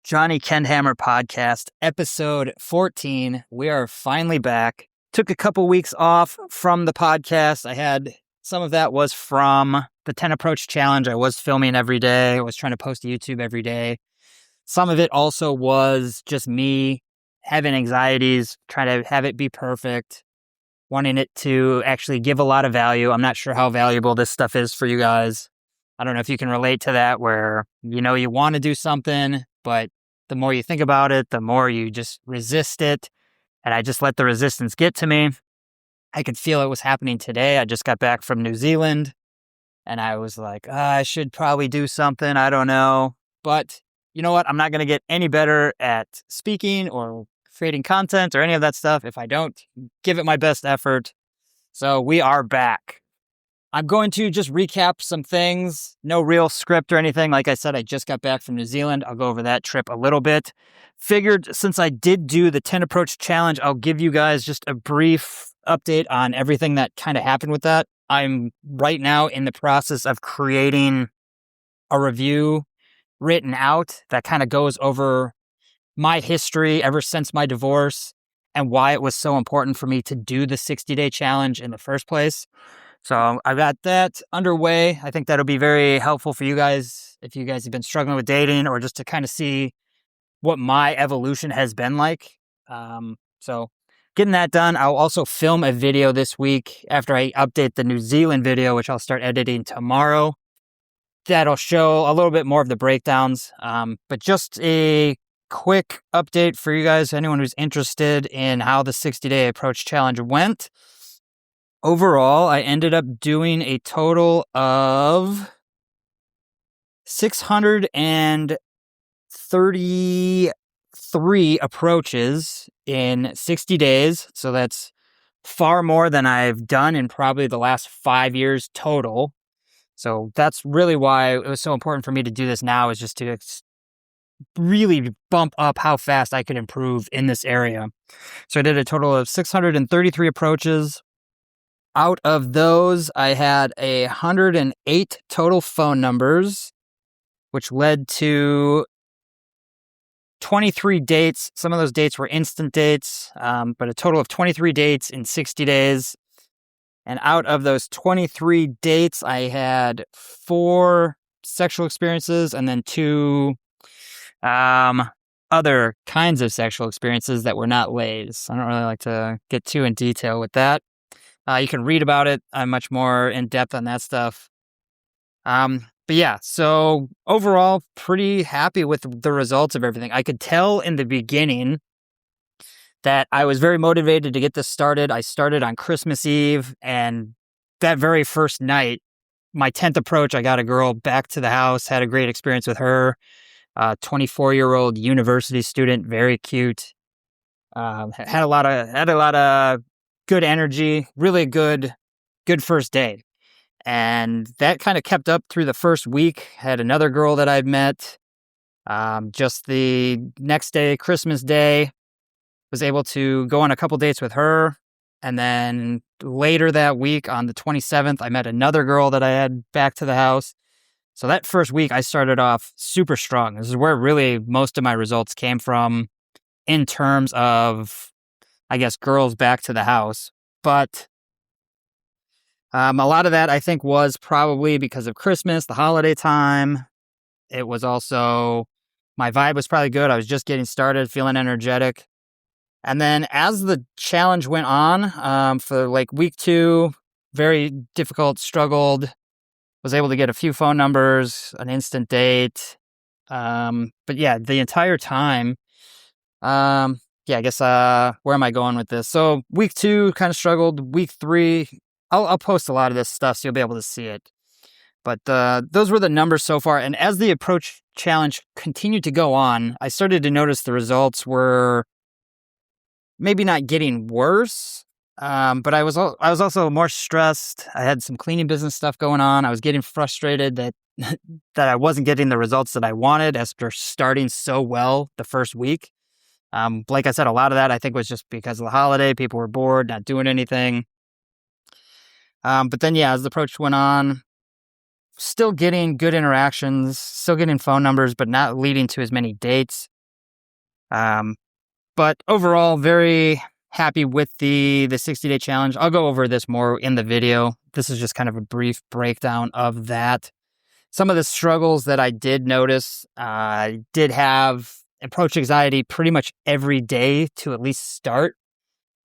Johnny Kendhammer podcast, episode 14. We are finally back. Took a couple weeks off from the podcast. Some of that was from the 10 Approach Challenge. I was filming every day. I was trying to post to YouTube every day. Some of it also was just me having anxieties, trying to have it be perfect, wanting it to actually give a lot of value. I'm not sure how valuable this stuff is for you guys. I don't know if you can relate to that, where you want to do something, but the more you think about it, the more you just resist it. And I just let the resistance get to me. I could feel it was happening today. I just got back from New Zealand and I was like, I should probably do something. I don't know. But you know what? I'm not going to get any better at speaking or creating content or any of that stuff if I don't give it my best effort. So we are back. I'm going to just recap some things. No real script or anything. Like I said, I just got back from New Zealand. I'll go over that trip a little bit. Figured since I did do the 10 Approach Challenge, I'll give you guys just a brief update on everything that kind of happened with that. I'm right now in the process of creating a review written out that kind of goes over my history ever since my divorce and why it was so important for me to do the 60-day challenge in the first place. So I got that underway. I think that'll be very helpful for you guys if you guys have been struggling with dating, or just to kind of see what my evolution has been like. So getting that done. I'll also film a video this week after I update the New Zealand video, which I'll start editing tomorrow. That'll show a little bit more of the breakdowns. But just a quick update for you guys, anyone who's interested in how the 60-day approach challenge went. Overall, I ended up doing a total of 633 approaches in 60 days. So that's far more than I've done in probably the last 5 years total. So that's really why it was so important for me to do this now, is just to really bump up how fast I could improve in this area. So I did a total of 633 approaches. Out of those, I had 108 total phone numbers, which led to 23 dates. Some of those dates were instant dates, but a total of 23 dates in 60 days. And out of those 23 dates, I had 4 sexual experiences and then 2 other kinds of sexual experiences that were not lays. I don't really like to get too in detail with that. You can read about it. I'm much more in depth on that stuff. But yeah, so overall, pretty happy with the results of everything. I could tell in the beginning that I was very motivated to get this started. I started on Christmas Eve, and that very first night, my 10th approach, I got a girl back to the house, had a great experience with her. 24-year-old university student, very cute. Had a lot of good energy, really good first day. And that kind of kept up through the first week. Had another girl that I'd met just the next day, Christmas Day, was able to go on a couple dates with her. And then later that week on the 27th, I met another girl that I had back to the house. So that first week I started off super strong. This is where really most of my results came from in terms of, I guess, girls back to the house. But a lot of that, I think, was probably because of Christmas, the holiday time. It was also, my vibe was probably good. I was just getting started, feeling energetic. And then as the challenge went on, for like week 2, very difficult, struggled, was able to get a few phone numbers, an instant date. But yeah, the entire time, yeah, I guess, where am I going with this? So week 2 kind of struggled. Week 3, I'll post a lot of this stuff so you'll be able to see it. But those were the numbers so far. And as the approach challenge continued to go on, I started to notice the results were maybe not getting worse, but I was also more stressed. I had some cleaning business stuff going on. I was getting frustrated that that I wasn't getting the results that I wanted after starting so well the first week. Like I said, a lot of that I think was just because of the holiday. People were bored, not doing anything. But then, yeah, as the approach went on, still getting good interactions, still getting phone numbers, but not leading to as many dates. Um, but overall, very happy with the 60-day challenge. I'll go over this more in the video. This is just kind of a brief breakdown of that. Some of the struggles that I did notice, I did have approach anxiety pretty much every day to at least start.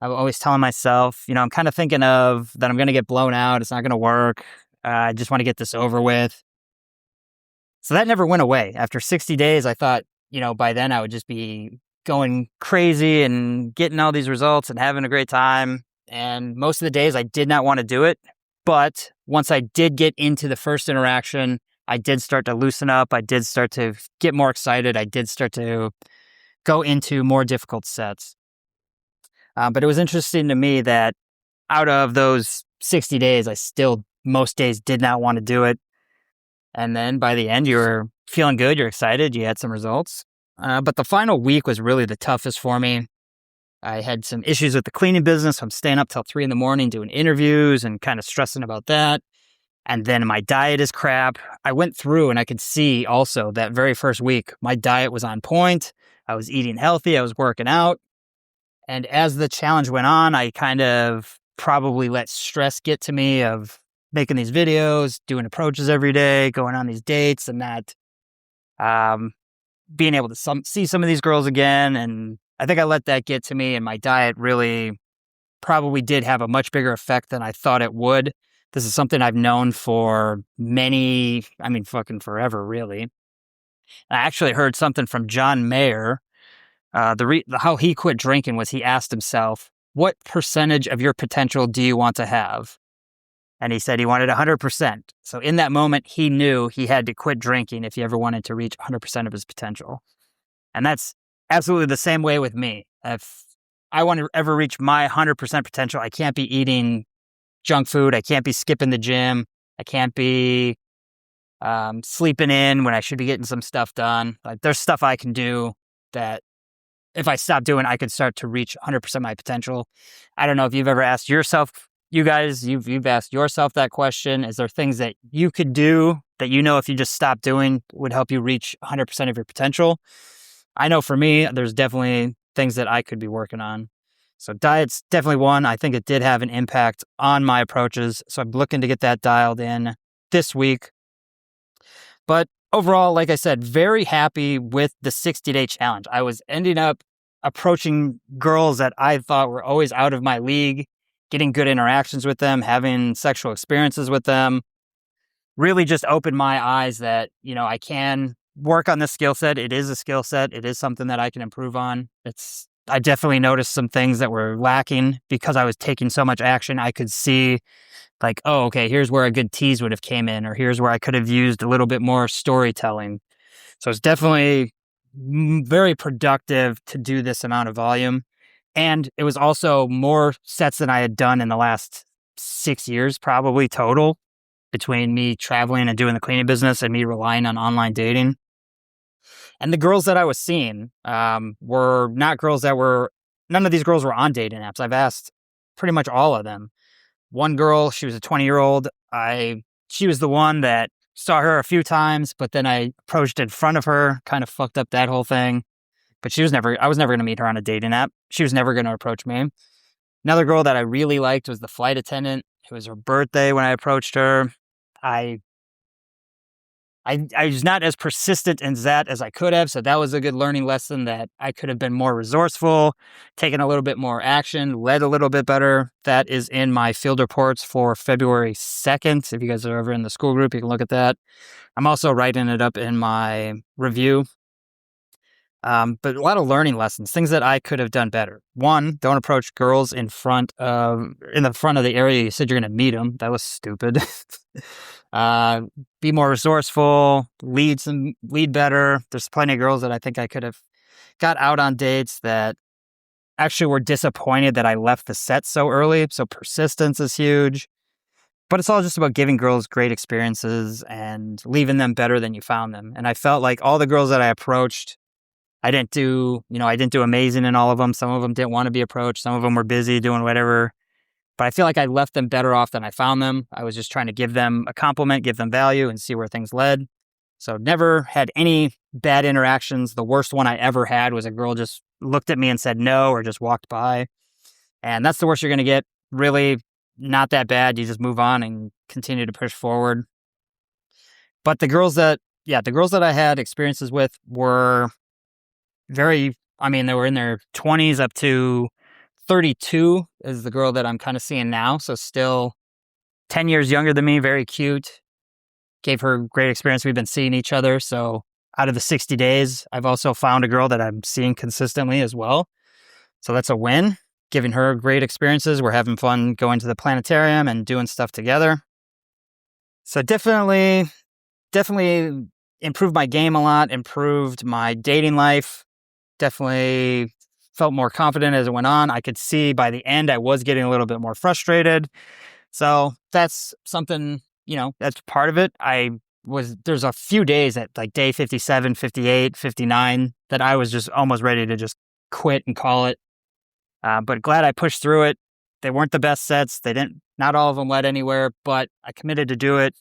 I'm always telling myself, I'm kind of thinking of that I'm going to get blown out. It's not going to work. I just want to get this over with. So that never went away. After 60 days, I thought, by then I would just be going crazy and getting all these results and having a great time. And most of the days I did not want to do it. But once I did get into the first interaction, I did start to loosen up. I did start to get more excited. I did start to go into more difficult sets. But it was interesting to me that out of those 60 days, I still most days did not want to do it. And then by the end, you were feeling good. You're excited. You had some results. But the final week was really the toughest for me. I had some issues with the cleaning business. I'm staying up till 3 a.m. doing interviews and kind of stressing about that. And then my diet is crap. I went through and I could see also that very first week, my diet was on point. I was eating healthy. I was working out. And as the challenge went on, I kind of probably let stress get to me of making these videos, doing approaches every day, going on these dates and that, being able to see some of these girls again. And I think I let that get to me, and my diet really probably did have a much bigger effect than I thought it would. This is something I've known for fucking forever, really. I actually heard something from John Mayer. How he quit drinking was he asked himself, what percentage of your potential do you want to have? And he said he wanted 100%. So in that moment, he knew he had to quit drinking if he ever wanted to reach 100% of his potential. And that's absolutely the same way with me. If I want to ever reach my 100% potential, I can't be eating junk food. I can't be skipping the gym. I can't be sleeping in when I should be getting some stuff done. Like, there's stuff I can do that if I stop doing, I could start to reach 100% of my potential. I don't know if you've ever asked yourself, you guys, you've asked yourself that question. Is there things that you could do that if you just stop doing would help you reach 100% of your potential? I know for me, there's definitely things that I could be working on. So diet's definitely one. I think it did have an impact on my approaches. So I'm looking to get that dialed in this week. But overall, like I said, very happy with the 60-day challenge. I was ending up approaching girls that I thought were always out of my league, getting good interactions with them, having sexual experiences with them. Really just opened my eyes that, I can work on this skill set. It is a skill set. It is something that I can improve on. I definitely noticed some things that were lacking because I was taking so much action. I could see like, oh, okay, here's where a good tease would have came in, or here's where I could have used a little bit more storytelling. So it's definitely very productive to do this amount of volume. And it was also more sets than I had done in the last 6 years, probably total, between me traveling and doing the cleaning business and me relying on online dating. And the girls that I was seeing were not girls none of these girls were on dating apps. I've asked pretty much all of them. One girl, she was a 20-year-old. She was the one that saw her a few times, but then I approached in front of her, kind of fucked up that whole thing. But I was never going to meet her on a dating app. She was never going to approach me. Another girl that I really liked was the flight attendant. It was her birthday when I approached her. I was not as persistent in that as I could have, so that was a good learning lesson that I could have been more resourceful, taken a little bit more action, led a little bit better. That is in my field reports for February 2nd. If you guys are ever in the school group, you can look at that. I'm also writing it up in my review. But a lot of learning lessons, things that I could have done better. One, don't approach girls in the front of the area you said you're going to meet them. That was stupid. Be more resourceful, lead better. There's plenty of girls that I think I could have got out on dates that actually were disappointed that I left the set so early. So persistence is huge. But it's all just about giving girls great experiences and leaving them better than you found them. And I felt like all the girls that I approached, I didn't do amazing in all of them. Some of them didn't want to be approached. Some of them were busy doing whatever. But I feel like I left them better off than I found them. I was just trying to give them a compliment, give them value, and see where things led. So never had any bad interactions. The worst one I ever had was a girl just looked at me and said no or just walked by. And that's the worst you're going to get. Really not that bad. You just move on and continue to push forward. But the girls that I had experiences with were they were in their 20s up to 32 is the girl that I'm kind of seeing now. So still 10 years younger than me, very cute. Gave her great experience. We've been seeing each other. So out of the 60 days, I've also found a girl that I'm seeing consistently as well. So that's a win. Giving her great experiences. We're having fun going to the planetarium and doing stuff together. So definitely improved my game a lot, improved my dating life. Definitely felt more confident as it went on. I could see by the end I was getting a little bit more frustrated. So that's something, that's part of it. There's a few days at like day 57, 58, 59 that I was just almost ready to just quit and call it. But glad I pushed through it. They weren't the best sets. Not all of them led anywhere, but I committed to do it.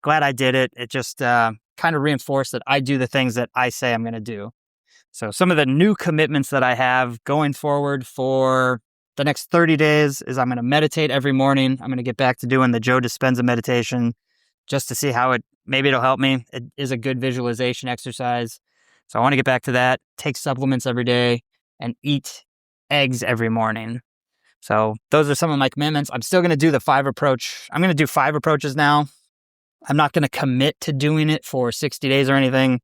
Glad I did it. It just kind of reinforced that I do the things that I say I'm going to do. So some of the new commitments that I have going forward for the next 30 days is I'm going to meditate every morning. I'm going to get back to doing the Joe Dispenza meditation just to see how maybe it'll help me. It is a good visualization exercise. So I want to get back to that, take supplements every day, and eat eggs every morning. So those are some of my commitments. I'm still going to do the 5 approach. I'm going to do 5 approaches now. I'm not going to commit to doing it for 60 days or anything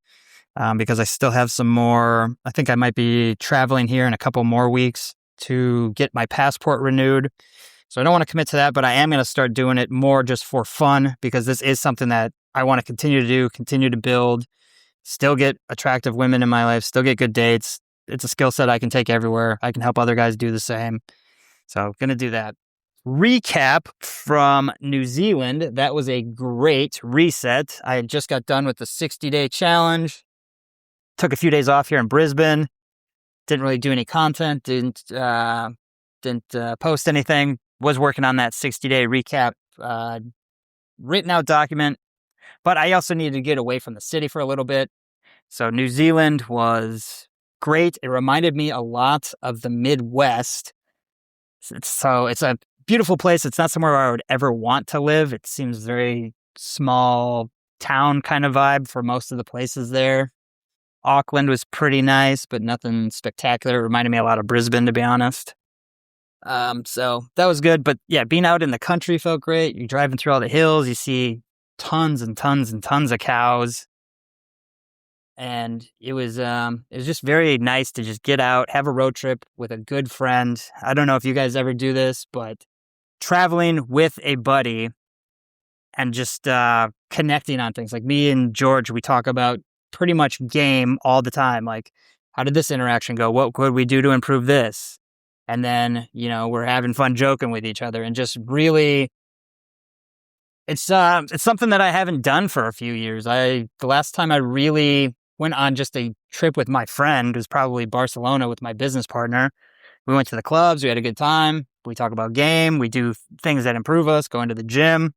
because I still have some more. I think I might be traveling here in a couple more weeks to get my passport renewed. So I don't want to commit to that, but I am going to start doing it more just for fun because this is something that I want to continue to do, continue to build, still get attractive women in my life, still get good dates. It's a skill set I can take everywhere. I can help other guys do the same. So going to do that. Recap from New Zealand. That was a great reset. I had just got done with the 60-day challenge. Took a few days off here in Brisbane. Didn't really do any content. Didn't post anything. Was working on that 60-day recap written out document. But I also needed to get away from the city for a little bit. So New Zealand was great. It reminded me a lot of the Midwest. So it's a beautiful place. It's not somewhere where I would ever want to live. It seems very small town kind of vibe for most of the places there. Auckland was pretty nice, but nothing spectacular. It reminded me a lot of Brisbane, to be honest. So that was good. But yeah, being out in the country felt great. You're driving through all the hills. You see tons and tons and tons of cows. And it was just very nice to just get out, have a road trip with a good friend. I don't know if you guys ever do this, but traveling with a buddy and just connecting on things. Like me and George, we talk about pretty much game all the time. Like, how did this interaction go? What could we do to improve this? And then, we're having fun joking with each other and just really, it's something that I haven't done for a few years. The last time I really went on just a trip with my friend was probably Barcelona with my business partner. We went to the clubs. We had a good time. We talk about game. We do things that improve us, going to the gym.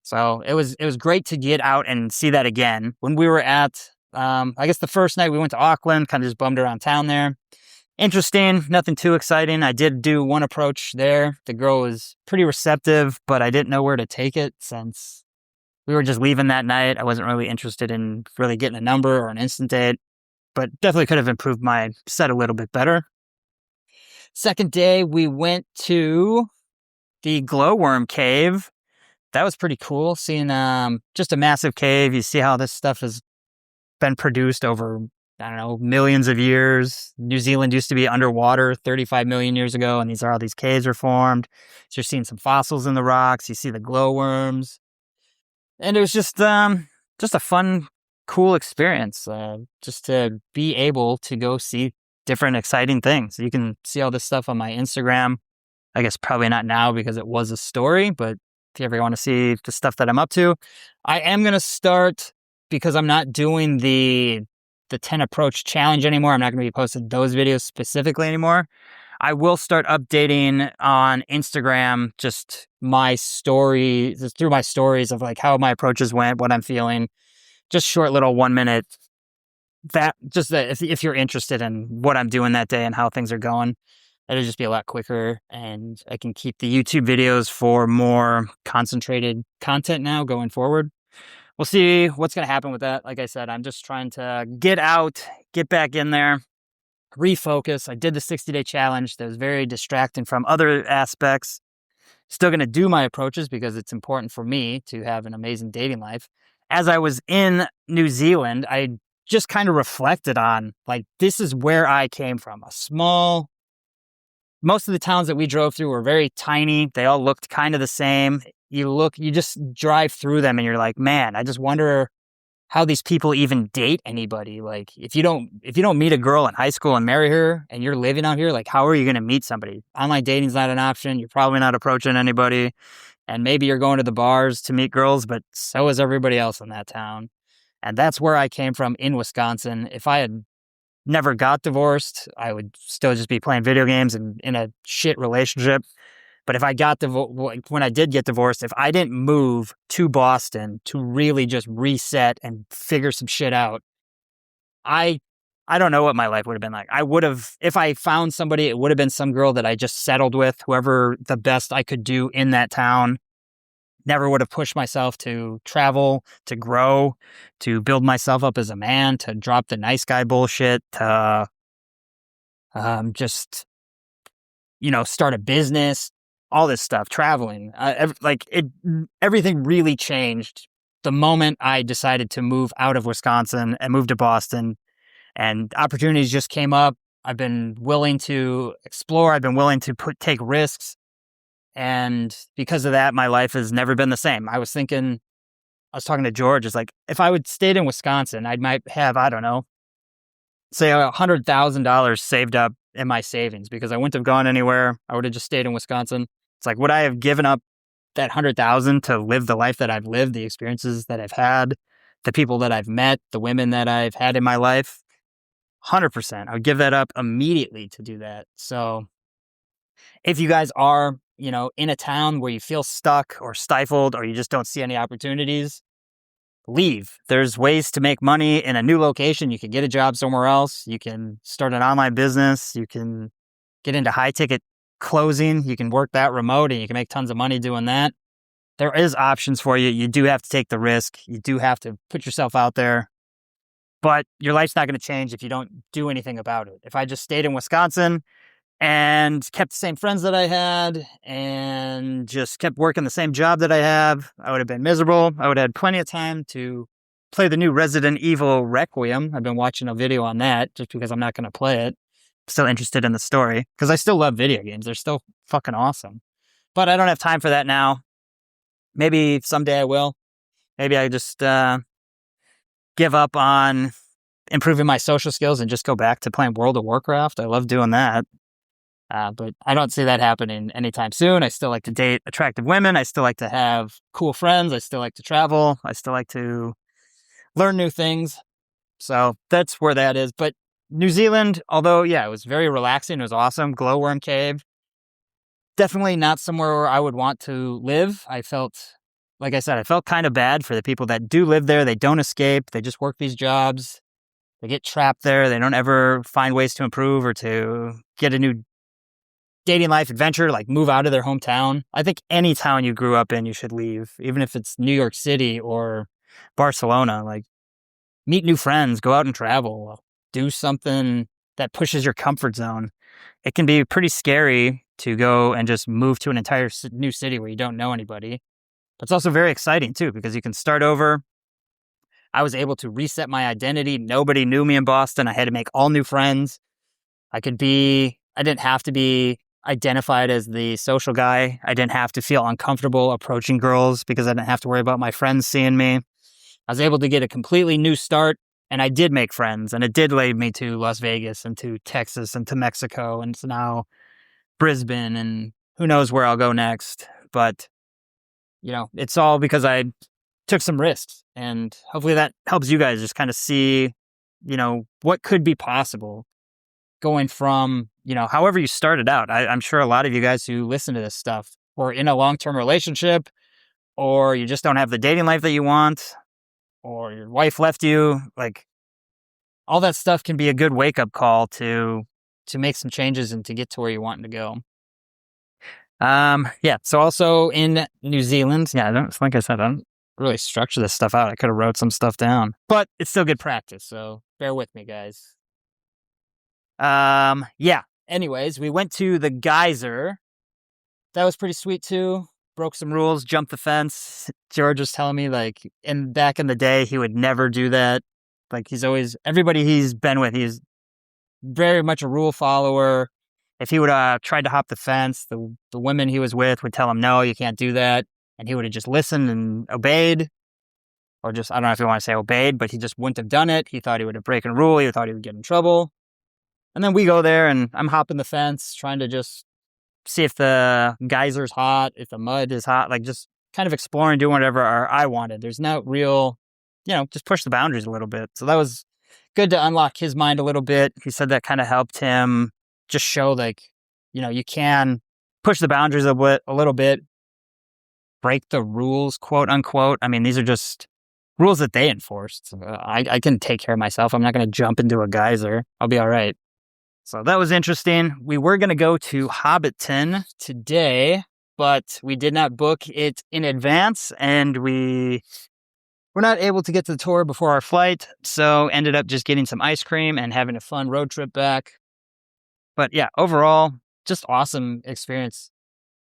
So it was great to get out and see that again. When we were at, I guess the first night we went to Auckland, kind of just bummed around town there. Interesting, nothing too exciting. I did do one approach there. The girl was pretty receptive, but I didn't know where to take it since we were just leaving that night. I wasn't really interested in really getting a number or an instant date, but definitely could have improved my set a little bit better. Second day, we went to the glowworm cave. That was pretty cool, seeing just a massive cave. You see how this stuff has been produced over, I don't know, millions of years. New Zealand used to be underwater 35 million years ago, and all these caves were formed. So you're seeing some fossils in the rocks. You see the glowworms. And it was just a fun, cool experience, just to be able to go see different exciting things. You can see all this stuff on my Instagram. I guess probably not now because it was a story, but if you ever want to see the stuff that I'm up to, I am going to start, because I'm not doing the 10 approach challenge anymore. I'm not going to be posting those videos specifically anymore. I will start updating on Instagram, just my story, just through my stories of like how my approaches went, what I'm feeling. just short little 1 minute that just that if you're interested in what I'm doing that day and how things are going, it'll just be a lot quicker, and I can keep the YouTube videos for more concentrated content now going forward. We'll see what's going to happen with that. Like I said, I'm just trying to get out, get back in there, refocus. I did the 60-day challenge. That was very distracting from other aspects. Still going to do my approaches because it's important for me to have an amazing dating life. As I was in New Zealand, I just kind of reflected on, like, this is where I came from. Most of the towns that we drove through were very tiny. They all looked kind of the same. You just drive through them and you're like, man, I just wonder how these people even date anybody. Like, if you don't meet a girl in high school and marry her and you're living out here, like, how are you going to meet somebody? Online dating's not an option. You're probably not approaching anybody. And maybe you're going to the bars to meet girls, but so is everybody else in that town. And that's where I came from in Wisconsin. If I had never got divorced, I would still just be playing video games and in a shit relationship. But if I got when I did get divorced, if I didn't move to Boston to really just reset and figure some shit out, I don't know what my life would have been like. I would have, if I found somebody, it would have been some girl that I just settled with, whoever the best I could do in that town. Never would have pushed myself to travel, to grow, to build myself up as a man, to drop the nice guy bullshit, to just, start a business, all this stuff, traveling. Everything really changed the moment I decided to move out of Wisconsin and move to Boston, and opportunities just came up. I've been willing to explore. I've been willing to take risks. And because of that, my life has never been the same. I was talking to George, it's like, if I would stayed in Wisconsin, I might have, I don't know, say $100,000 saved up in my savings because I wouldn't have gone anywhere. I would have just stayed in Wisconsin. It's like, would I have given up that 100,000 to live the life that I've lived, the experiences that I've had, the people that I've met, the women that I've had in my life? 100%. I would give that up immediately to do that. So if you guys are, in a town where you feel stuck or stifled or you just don't see any opportunities, leave. There's ways to make money in a new location. You can get a job somewhere else. You can start an online business. You can get into high ticket closing. You can work that remote and you can make tons of money doing that. There is options for you. You do have to take the risk. You do have to put yourself out there. But your life's not going to change if you don't do anything about it. If I just stayed in Wisconsin and kept the same friends that I had and just kept working the same job that I have, I would have been miserable. I would have had plenty of time to play the new Resident Evil Requiem. I've been watching a video on that just because I'm not going to play it. I'm still interested in the story because I still love video games. They're still fucking awesome. But I don't have time for that now. Maybe someday I will. Maybe I just give up on improving my social skills and just go back to playing World of Warcraft. I love doing that. But I don't see that happening anytime soon. I still like to date attractive women. I still like to have cool friends. I still like to travel. I still like to learn new things. So that's where that is. But New Zealand, although, yeah, it was very relaxing. It was awesome. Glowworm Cave. Definitely not somewhere where I would want to live. Like I said, I felt kind of bad for the people that do live there. They don't escape. They just work these jobs. They get trapped there. They don't ever find ways to improve or to get a new dating life adventure, like move out of their hometown. I think any town you grew up in, you should leave, even if it's New York City or Barcelona. Like, meet new friends, go out and travel, do something that pushes your comfort zone. It can be pretty scary to go and just move to an entire new city where you don't know anybody. But it's also very exciting too, because you can start over. I was able to reset my identity. Nobody knew me in Boston. I had to make all new friends. I didn't have to be identified as the social guy. I didn't have to feel uncomfortable approaching girls because I didn't have to worry about my friends seeing me. I was able to get a completely new start, and I did make friends, and it did lead me to Las Vegas and to Texas and to Mexico, and it's now Brisbane, and who knows where I'll go next. But, it's all because I took some risks, and hopefully that helps you guys just kind of see, what could be possible going from, however you started out. I'm sure a lot of you guys who listen to this stuff were in a long-term relationship, or you just don't have the dating life that you want, or your wife left you, like all that stuff can be a good wake up call to make some changes and to get to where you want to go. Yeah. So also in New Zealand, yeah, I don't like I said, I don't really structure this stuff out. I could have wrote some stuff down, but it's still good practice. So bear with me, guys. Yeah. Anyways, we went to the geyser. That was pretty sweet too. Broke some rules, jumped the fence. George was telling me like back in the day he would never do that. Like he's always everybody he's been with, he's very much a rule follower. If he would have tried to hop the fence, the women he was with would tell him, no, you can't do that. And he would have just listened and obeyed. Or just, I don't know if you want to say obeyed, but he just wouldn't have done it. He thought he would have broken a rule. He thought he would get in trouble. And then we go there and I'm hopping the fence, trying to just see if the geyser's hot, if the mud is hot, like just kind of exploring, doing whatever I wanted. There's no real, just push the boundaries a little bit. So that was good to unlock his mind a little bit. He said that kind of helped him just show like, you can push the boundaries a little bit, break the rules, quote unquote. I mean, these are just rules that they enforced. I can take care of myself. I'm not going to jump into a geyser. I'll be all right. So that was interesting. We were going to go to Hobbiton today, but we did not book it in advance, and we were not able to get to the tour before our flight, so ended up just getting some ice cream and having a fun road trip back. But yeah, overall, just awesome experience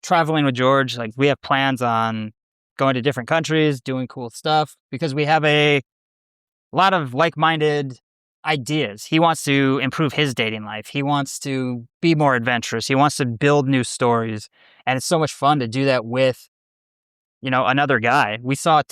traveling with George. Like we have plans on going to different countries, doing cool stuff, because we have a lot of like-minded ideas. He wants to improve his dating life. He wants to be more adventurous. He wants to build new stories. And it's so much fun to do that with, another guy. We saw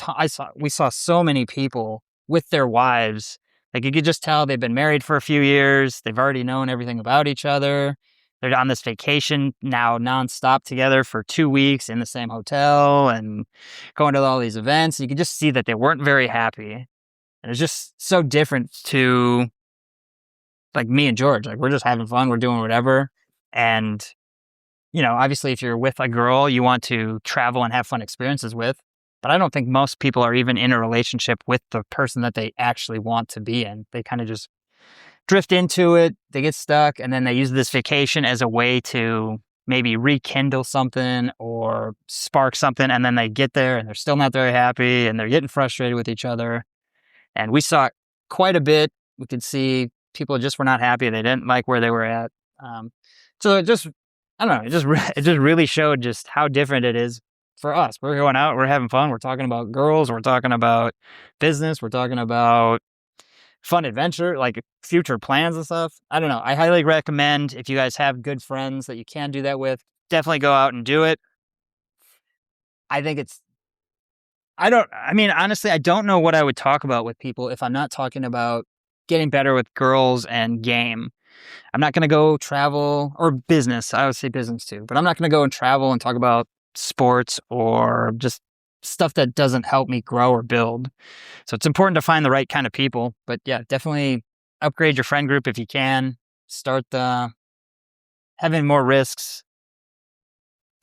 so many people with their wives. Like you could just tell they've been married for a few years. They've already known everything about each other. They're on this vacation now nonstop together for 2 weeks in the same hotel and going to all these events. You could just see that they weren't very happy. And it's just so different to like me and George. Like we're just having fun. We're doing whatever. And, obviously if you're with a girl you want to travel and have fun experiences with. But I don't think most people are even in a relationship with the person that they actually want to be in. They kind of just drift into it. They get stuck. And then they use this vacation as a way to maybe rekindle something or spark something. And then they get there and they're still not very happy and they're getting frustrated with each other. And we saw quite a bit. We could see people just were not happy. They didn't like where they were at. So it just, I don't know, it just really showed just how different it is for us. We're going out, we're having fun. We're talking about girls. We're talking about business. We're talking about fun adventure, like future plans and stuff. I don't know. I highly recommend if you guys have good friends that you can do that with, definitely go out and do it. Honestly, I don't know what I would talk about with people if I'm not talking about getting better with girls and game. I'm not going to go travel or business. I would say business too, but I'm not going to go and travel and talk about sports or just stuff that doesn't help me grow or build. So it's important to find the right kind of people, but yeah, definitely upgrade your friend group if you can. Start having more risks.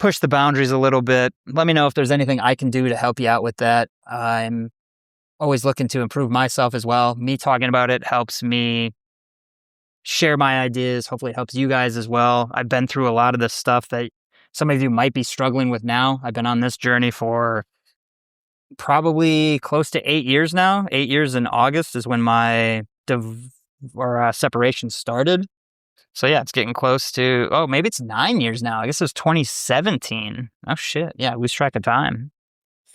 Push the boundaries a little bit. Let me know if there's anything I can do to help you out with that. I'm always looking to improve myself as well. Me talking about it helps me share my ideas. Hopefully it helps you guys as well. I've been through a lot of this stuff that some of you might be struggling with now. I've been on this journey for probably close to 8 years now. 8 years in August is when my separation started. So yeah, it's getting close to, maybe it's 9 years now. I guess it was 2017. Oh shit. Yeah, I lose track of time.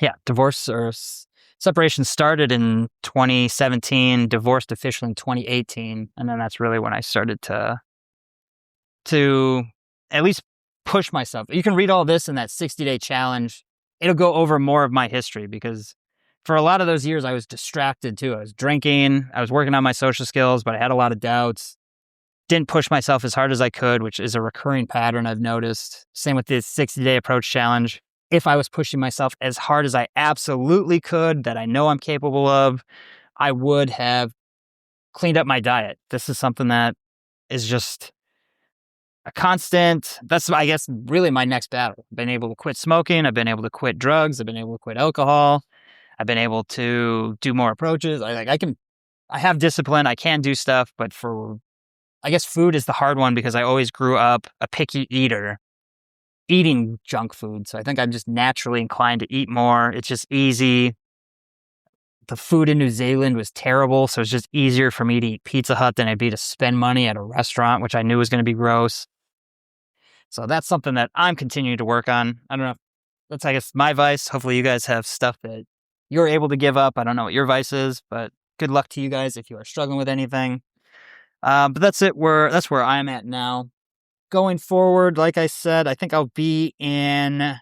Yeah, divorce or separation started in 2017, divorced officially in 2018. And then that's really when I started to at least push myself. You can read all this in that 60-day challenge. It'll go over more of my history because for a lot of those years, I was distracted too. I was drinking, I was working on my social skills, but I had a lot of doubts. Didn't push myself as hard as I could, which is a recurring pattern I've noticed. Same with the 60-day approach challenge. If I was pushing myself as hard as I absolutely could, that I know I'm capable of, I would have cleaned up my diet. This is something that is just a constant. That's, I guess, really my next battle. I've been able to quit smoking. I've been able to quit drugs. I've been able to quit alcohol. I've been able to do more approaches. I have discipline. I can do stuff, but I guess food is the hard one because I always grew up a picky eater, eating junk food. So I think I'm just naturally inclined to eat more. It's just easy. The food in New Zealand was terrible, so it's just easier for me to eat Pizza Hut than it'd be to spend money at a restaurant, which I knew was going to be gross. So that's something that I'm continuing to work on. I don't know. That's, I guess, my vice. Hopefully, you guys have stuff that you're able to give up. I don't know what your vice is, but good luck to you guys if you are struggling with anything. But that's it. That's where I'm at now. Going forward, like I said, I think I'll be in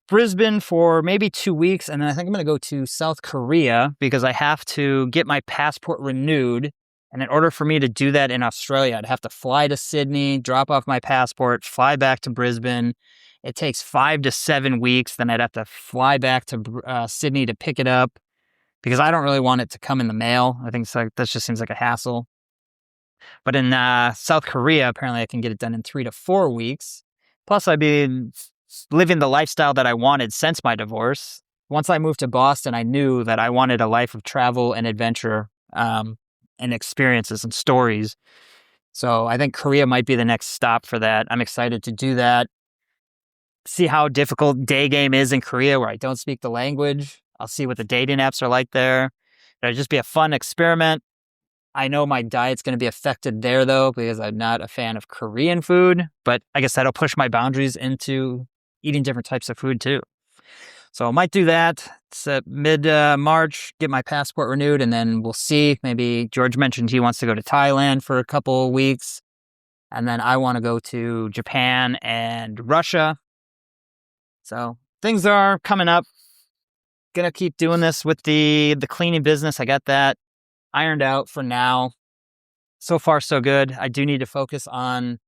Brisbane for maybe 2 weeks, and then I think I'm going to go to South Korea because I have to get my passport renewed. And in order for me to do that in Australia, I'd have to fly to Sydney, drop off my passport, fly back to Brisbane. It takes 5 to 7 weeks. Then I'd have to fly back to Sydney to pick it up because I don't really want it to come in the mail. I think that just seems like a hassle. But in South Korea, apparently I can get it done in 3 to 4 weeks. Plus, I've been living the lifestyle that I wanted since my divorce. Once I moved to Boston, I knew that I wanted a life of travel and adventure and experiences and stories. So I think Korea might be the next stop for that. I'm excited to do that. See how difficult day game is in Korea where I don't speak the language. I'll see what the dating apps are like there. It'll just be a fun experiment. I know my diet's going to be affected there, though, because I'm not a fan of Korean food. But I guess that'll push my boundaries into eating different types of food, too. So I might do that. It's mid-March, get my passport renewed, and then we'll see. Maybe George mentioned he wants to go to Thailand for a couple of weeks. And then I want to go to Japan and Russia. So things are coming up. Gonna keep doing this with the cleaning business. I got that ironed out for now. So far, so good. I do need to focus on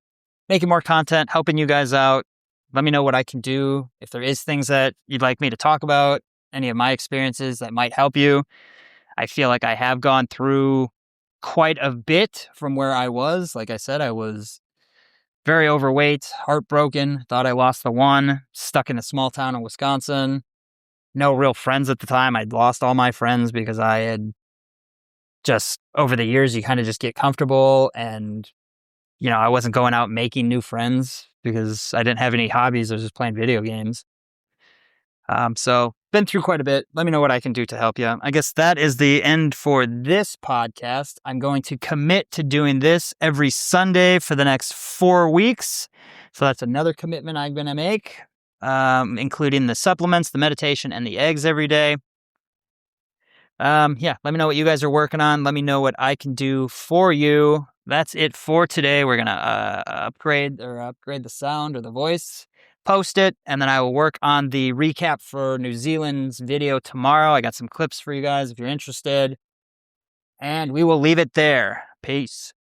making more content, helping you guys out. Let me know what I can do. If there is things that you'd like me to talk about, any of my experiences that might help you. I feel like I have gone through quite a bit from where I was. Like I said, I was very overweight, heartbroken, thought I lost the one, stuck in a small town in Wisconsin. No real friends at the time. I'd lost all my friends because I had just, over the years, you kind of just get comfortable, and, I wasn't going out making new friends because I didn't have any hobbies. I was just playing video games. So been through quite a bit. Let me know what I can do to help you. I guess that is the end for this podcast. I'm going to commit to doing this every Sunday for the next 4 weeks. So that's another commitment I'm going to make, including the supplements, the meditation, and the eggs every day. Let me know what you guys are working on. Let me know what I can do for you. That's it for today. We're going to upgrade the sound or the voice, post it, and then I will work on the recap for New Zealand's video tomorrow. I got some clips for you guys if you're interested. And we will leave it there. Peace.